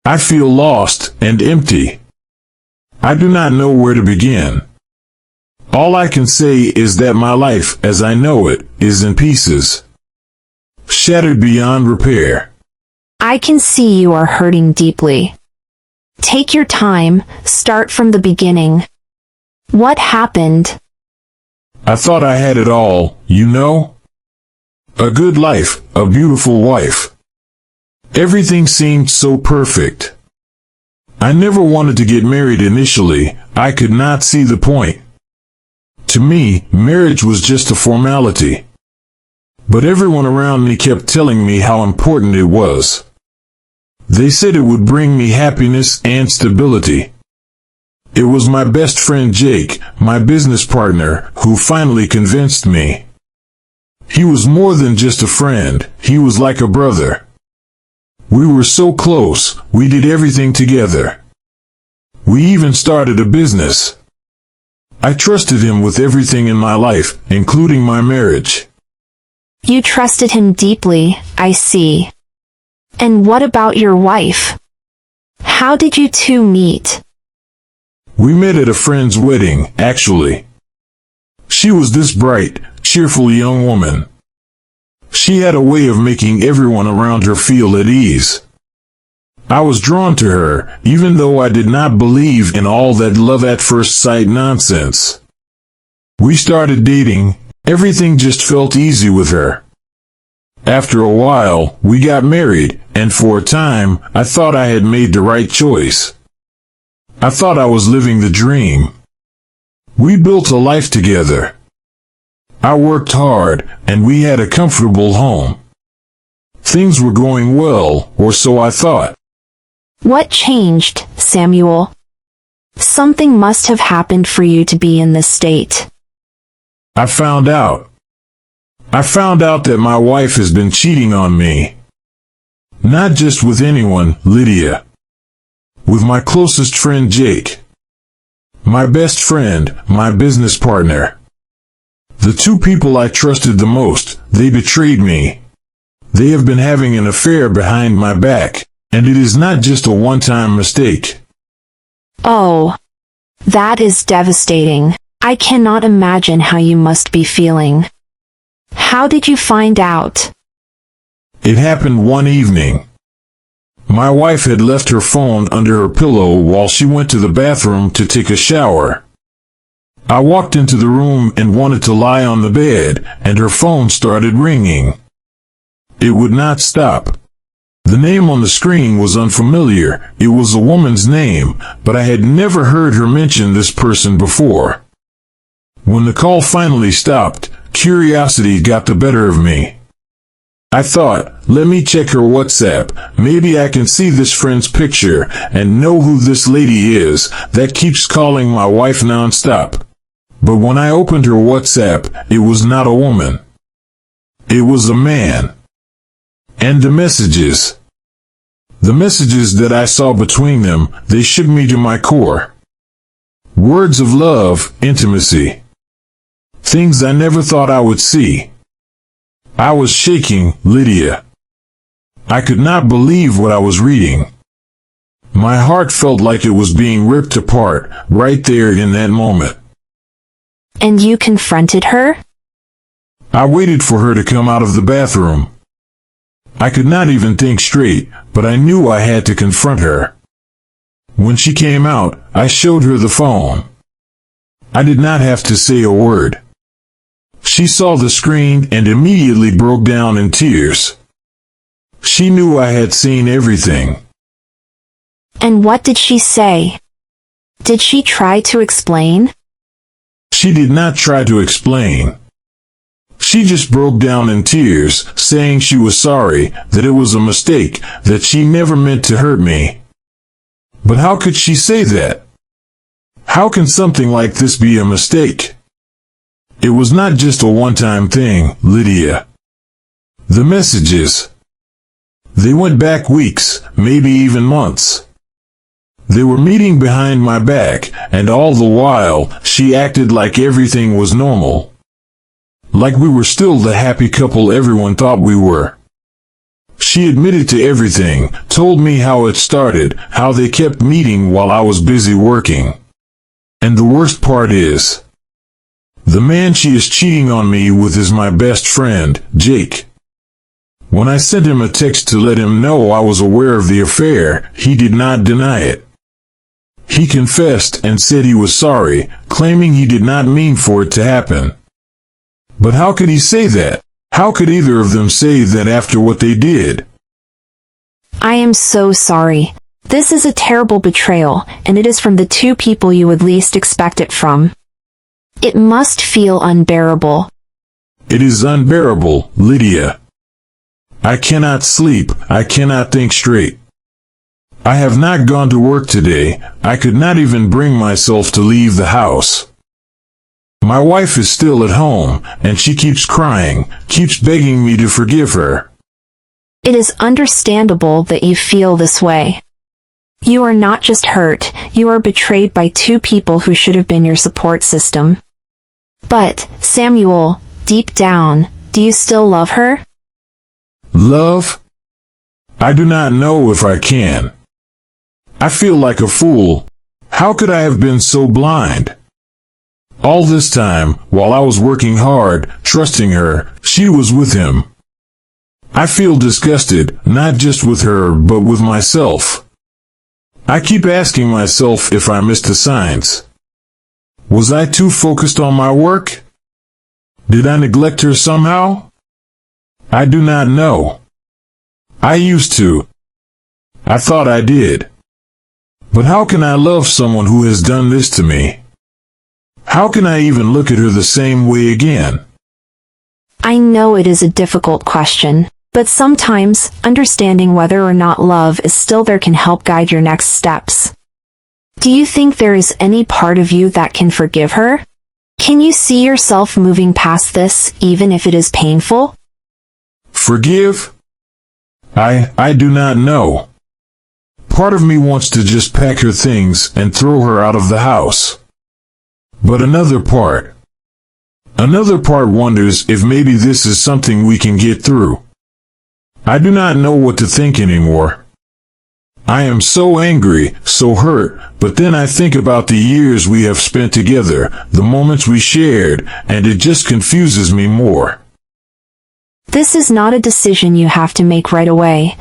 I feel lost and empty. I do not know where to begin. All I can say is that my life, as I know it, is in pieces. Shattered beyond repair. I can see you are hurting deeply. Take your time, start from the beginning. What happened? I thought I had it all, you know? A good life, a beautiful wife. Everything seemed so perfect. I never wanted to get married initially. I could not see the point. To me, marriage was just a formality. But everyone around me kept telling me how important it was. They said it would bring me happiness and stability. It was my best friend Jake, my business partner, who finally convinced me. He was more than just a friend, he was like a brother. We were so close, we did everything together. We even started a business. I trusted him with everything in my life, including my marriage. You trusted him deeply, I see. And what about your wife? How did you two meet? We met at a friend's wedding, actually. She was this bright, cheerful young woman. She had a way of making everyone around her feel at ease. I was drawn to her, even though I did not believe in all that love at first sight nonsense. We started dating, everything just felt easy with her. After a while, we got married, and for a time, I thought I had made the right choice. I thought I was living the dream. We built a life together. I worked hard, and we had a comfortable home. Things were going well, or so I thought. What changed, Samuel? Something must have happened for you to be in this state. I found out. That my wife has been cheating on me. Not just with anyone, Lydia. With my closest friend Jake. My best friend, my business partner. The two people I trusted the most, they betrayed me. They have been having an affair behind my back, and it is not just a one-time mistake. Oh, that is devastating. I cannot imagine how you must be feeling. How did you find out? It happened one evening. My wife had left her phone under her pillow while she went to the bathroom to take a shower. I walked into the room and wanted to lie on the bed, and her phone started ringing. It would not stop. The name on the screen was unfamiliar. It was a woman's name, but I had never heard her mention this person before. When the call finally stopped, curiosity got the better of me. I thought, let me check her WhatsApp. Maybe I can see this friend's picture and know who this lady is that keeps calling my wife nonstop. But when I opened her WhatsApp, it was not a woman. It was a man. And the messages that I saw between them, they shook me to my core. Words of love, intimacy. Things I never thought I would see. I was shaking, Lydia. I could not believe what I was reading. My heart felt like it was being ripped apart, right there in that moment. And you confronted her? I waited for her to come out of the bathroom. I could not even think straight, but I knew I had to confront her. When she came out, I showed her the phone. I did not have to say a word. She saw the screen and immediately broke down in tears. She knew I had seen everything. And what did she say? Did she try to explain? She did not try to explain. She just broke down in tears, saying she was sorry, that it was a mistake, that she never meant to hurt me. But how could she say that? How can something like this be a mistake? It was not just a one-time thing, Lydia. The messages. They went back weeks, maybe even months. They were meeting behind my back, and all the while, she acted like everything was normal. Like we were still the happy couple everyone thought we were. She admitted to everything, told me how it started, how they kept meeting while I was busy working. And the worst part is, the man she is cheating on me with is my best friend, Jake. When I sent him a text to let him know I was aware of the affair, he did not deny it. He confessed and said he was sorry, claiming he did not mean for it to happen. But how could he say that? How could either of them say that after what they did? I am so sorry. This is a terrible betrayal, and it is from the two people you would least expect it from. It must feel unbearable. It is unbearable, Lydia. I cannot sleep, I cannot think straight. I have not gone to work today, I could not even bring myself to leave the house. My wife is still at home, and she keeps crying, keeps begging me to forgive her. It is understandable that you feel this way. You are not just hurt, you are betrayed by two people who should have been your support system. But, Samuel, deep down, do you still love her? Love? I do not know if I can. I feel like a fool. How could I have been so blind? All this time, while I was working hard, trusting her, she was with him. I feel disgusted, not just with her, but with myself. I keep asking myself if I missed the signs. Was I too focused on my work? Did I neglect her somehow? I do not know. I used to. I thought I did. But how can I love someone who has done this to me? How can I even look at her the same way again? I know it is a difficult question, but sometimes, understanding whether or not love is still there can help guide your next steps. Do you think there is any part of you that can forgive her? Can you see yourself moving past this, even if it is painful? Forgive? I do not know. Part of me wants to just pack her things and throw her out of the house. But another part wonders if maybe this is something we can get through. I do not know what to think anymore. I am so angry, so hurt, but then I think about the years we have spent together, the moments we shared, and it just confuses me more. This is not a decision you have to make right away.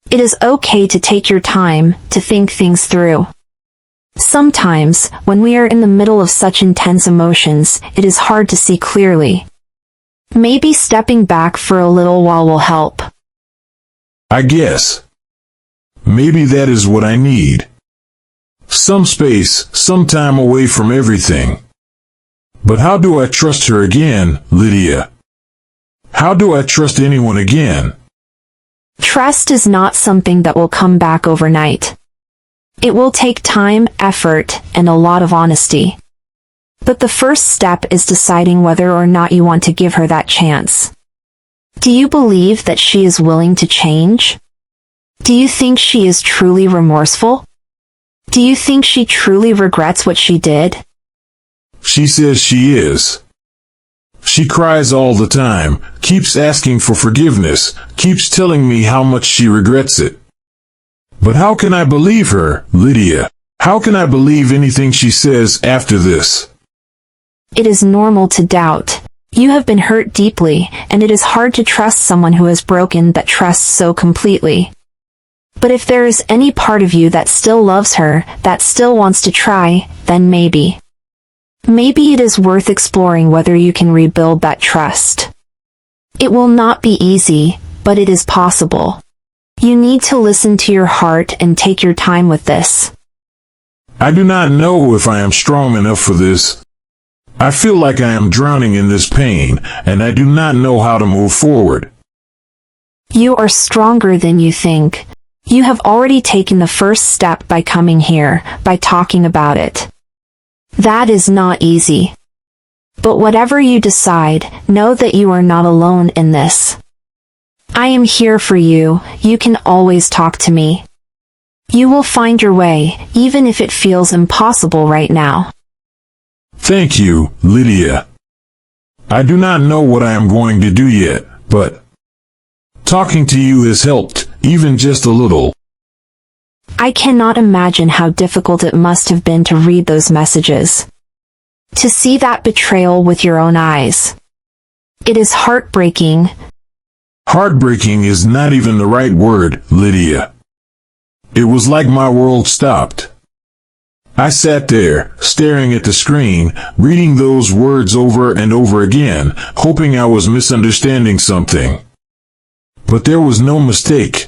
It is okay to take your time, to think things through. Sometimes, when we are in the middle of such intense emotions, it is hard to see clearly. Maybe stepping back for a little while will help. I guess. Maybe that is what I need. Some space, some time away from everything. But how do I trust her again, Lydia? How do I trust anyone again? Trust is not something that will come back overnight. It will take time, effort, and a lot of honesty. But the first step is deciding whether or not you want to give her that chance. Do you believe that she is willing to change? Do you think she is truly remorseful? Do you think she truly regrets what she did? She says she is. She cries all the time, keeps asking for forgiveness, keeps telling me how much she regrets it. But how can I believe her, Lydia? How can I believe anything she says after this? It is normal to doubt. You have been hurt deeply, and it is hard to trust someone who has broken that trust so completely. But if there is any part of you that still loves her, that still wants to try, then maybe. Maybe it is worth exploring whether you can rebuild that trust. It will not be easy, but it is possible. You need to listen to your heart and take your time with this. I do not know if I am strong enough for this. I feel like I am drowning in this pain, and I do not know how to move forward. You are stronger than you think. You have already taken the first step by coming here, by talking about it. That is not easy. But whatever you decide, know that you are not alone in this. I am here for you, you can always talk to me. You will find your way, even if it feels impossible right now. Thank you, Lydia. I do not know what I am going to do yet, but talking to you has helped. even just a little. I cannot imagine how difficult it must have been to read those messages. To see that betrayal with your own eyes. It is heartbreaking. Heartbreaking is not even the right word, Lydia. It was like my world stopped. I sat there, staring at the screen, reading those words over and over again, hoping I was misunderstanding something. But there was no mistake.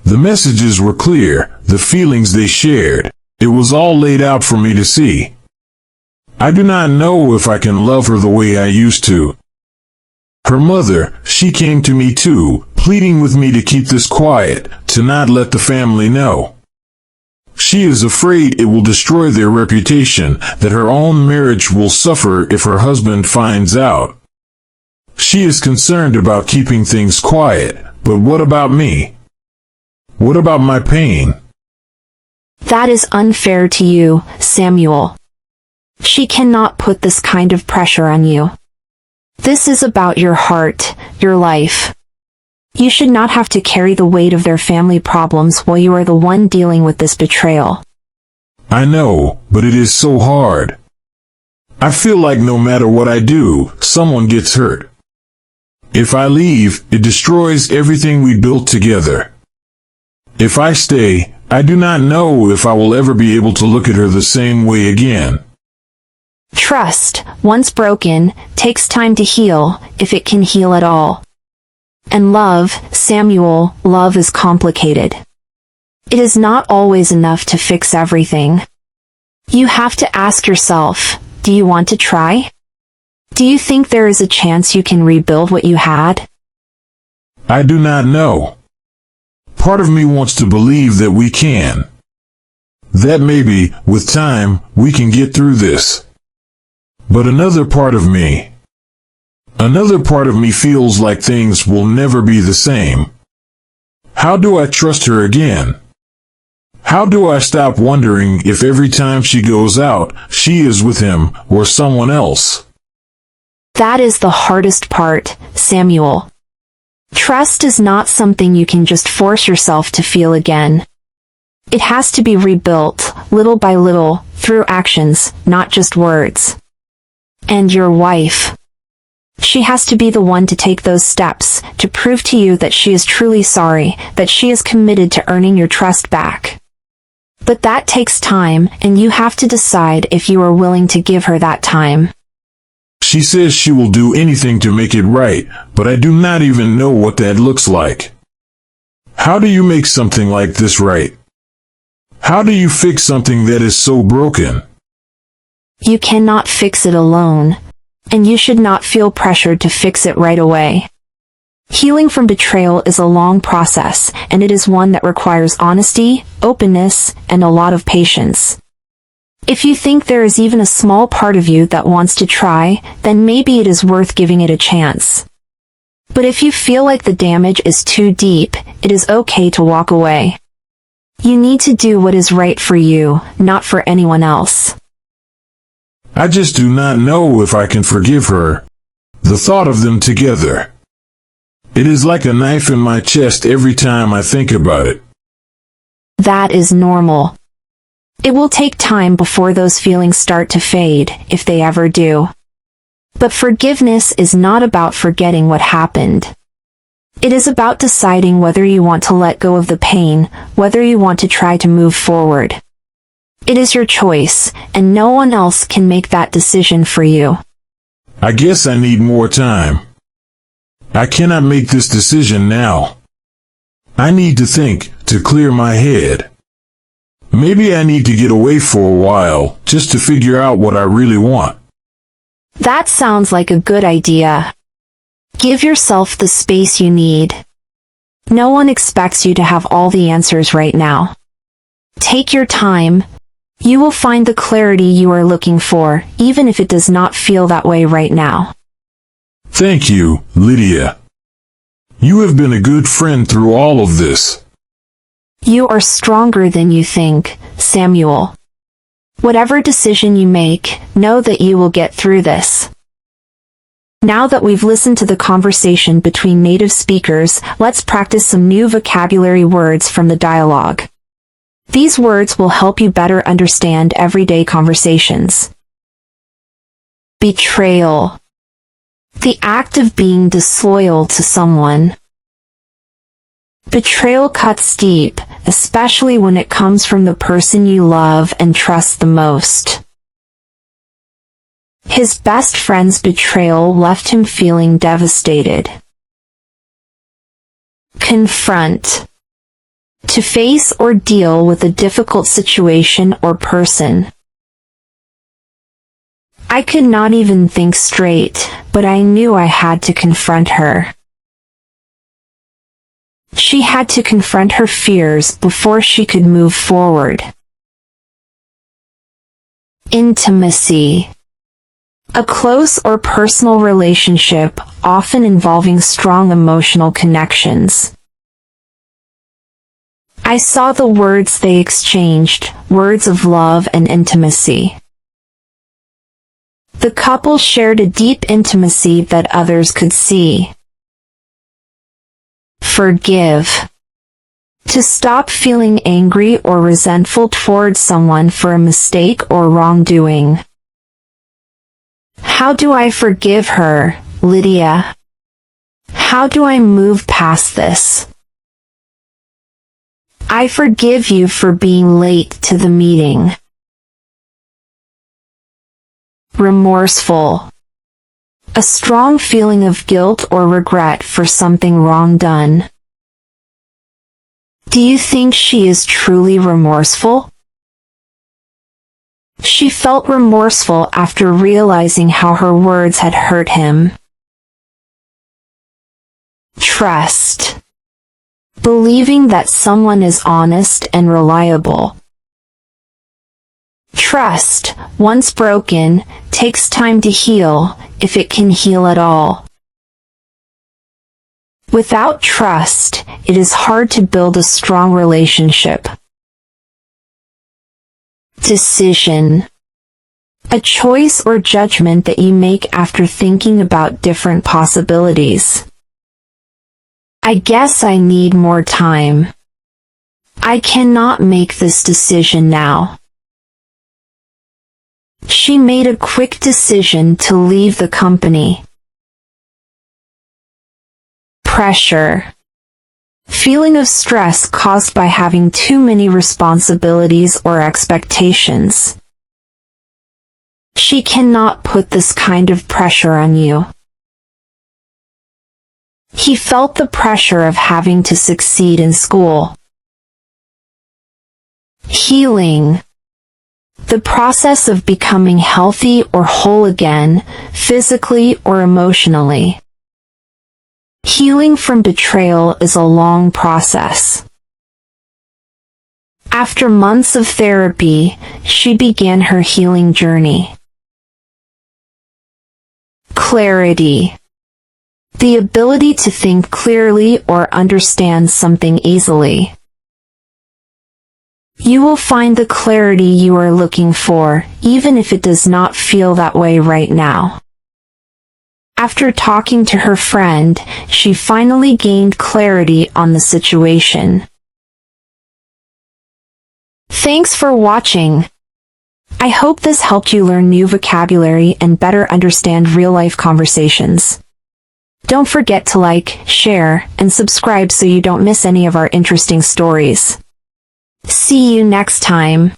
The messages were clear, the feelings they shared. It was all laid out for me to see. I do not know if I can love her the way I used to. Her mother, she came to me too, pleading with me to keep this quiet, to not let the family know. She is afraid it will destroy their reputation, that her own marriage will suffer if her husband finds out. She is concerned about keeping things quiet, but what about me? What about my pain? That is unfair to you, Samuel. She cannot put this kind of pressure on you. This is about your heart, your life. You should not have to carry the weight of their family problems while you are the one dealing with this betrayal. I know, but it is so hard. I feel like no matter what I do, someone gets hurt. If I leave, it destroys everything we built together. If I stay, I do not know if I will ever be able to look at her the same way again. Trust, once broken, takes time to heal, if it can heal at all. And love, Samuel, love is complicated. It is not always enough to fix everything. You have to ask yourself, do you want to try? Do you think there is a chance you can rebuild what you had? I do not know. Part of me wants to believe that we can. That maybe, with time, we can get through this. But another part of me feels like things will never be the same. How do I trust her again? How do I stop wondering if every time she goes out, she is with him or someone else? That is the hardest part, Samuel. Trust is not something you can just force yourself to feel again. It has to be rebuilt, little by little, through actions, not just words. And your wife. She has to be the one to take those steps, to prove to you that she is truly sorry, that she is committed to earning your trust back. But that takes time, and you have to decide if you are willing to give her that time. She says she will do anything to make it right, but I do not even know what that looks like. How do you make something like this right? How do you fix something that is so broken? You cannot fix it alone, and you should not feel pressured to fix it right away. Healing from betrayal is a long process, and it is one that requires honesty, openness, and a lot of patience. If you think there is even a small part of you that wants to try, then maybe it is worth giving it a chance. But if you feel like the damage is too deep, it is okay to walk away. You need to do what is right for you, not for anyone else. I just do not know if I can forgive her. The thought of them together. It is like a knife in my chest every time I think about it. That is normal. It will take time before those feelings start to fade, if they ever do. But forgiveness is not about forgetting what happened. It is about deciding whether you want to let go of the pain, whether you want to try to move forward. It is your choice, and no one else can make that decision for you. I guess I need more time. I cannot make this decision now. I need to think, to clear my head. Maybe I need to get away for a while, just to figure out what I really want. That sounds like a good idea. Give yourself the space you need. No one expects you to have all the answers right now. Take your time. You will find the clarity you are looking for, even if it does not feel that way right now. Thank you, Lydia. You have been a good friend through all of this. You are stronger than you think, Samuel. Whatever decision you make, know that you will get through this. Now that we've listened to the conversation between native speakers, let's practice some new vocabulary words from the dialogue. These words will help you better understand everyday conversations. Betrayal. The act of being disloyal to someone. Betrayal cuts deep, especially when it comes from the person you love and trust the most. His best friend's betrayal left him feeling devastated. Confront. To face or deal with a difficult situation or person. I could not even think straight, but I knew I had to confront her. She had to confront her fears before she could move forward. Intimacy. A close or personal relationship, often involving strong emotional connections. I saw the words they exchanged, words of love and intimacy. The couple shared a deep intimacy that others could see. Forgive. To stop feeling angry or resentful towards someone for a mistake or wrongdoing. How do I forgive her, Lydia? How do I move past this? I forgive you for being late to the meeting. Remorseful. A strong feeling of guilt or regret for something wrong done. Do you think she is truly remorseful? She felt remorseful after realizing how her words had hurt him. Trust. Believing that someone is honest and reliable. Trust, once broken, takes time to heal, if it can heal at all. Without trust, it is hard to build a strong relationship. Decision. A choice or judgment that you make after thinking about different possibilities. I guess I need more time. I cannot make this decision now. She made a quick decision to leave the company. Pressure. Feeling of stress caused by having too many responsibilities or expectations. She cannot put this kind of pressure on you. He felt the pressure of having to succeed in school. Healing. The process of becoming healthy or whole again, physically or emotionally. Healing from betrayal is a long process. After months of therapy, she began her healing journey. Clarity. The ability to think clearly or understand something easily. You will find the clarity you are looking for, even if it does not feel that way right now. After talking to her friend, she finally gained clarity on the situation. Thanks for watching. I hope this helped you learn new vocabulary and better understand real-life conversations. Don't forget to like, share, and subscribe so you don't miss any of our interesting stories. See you next time.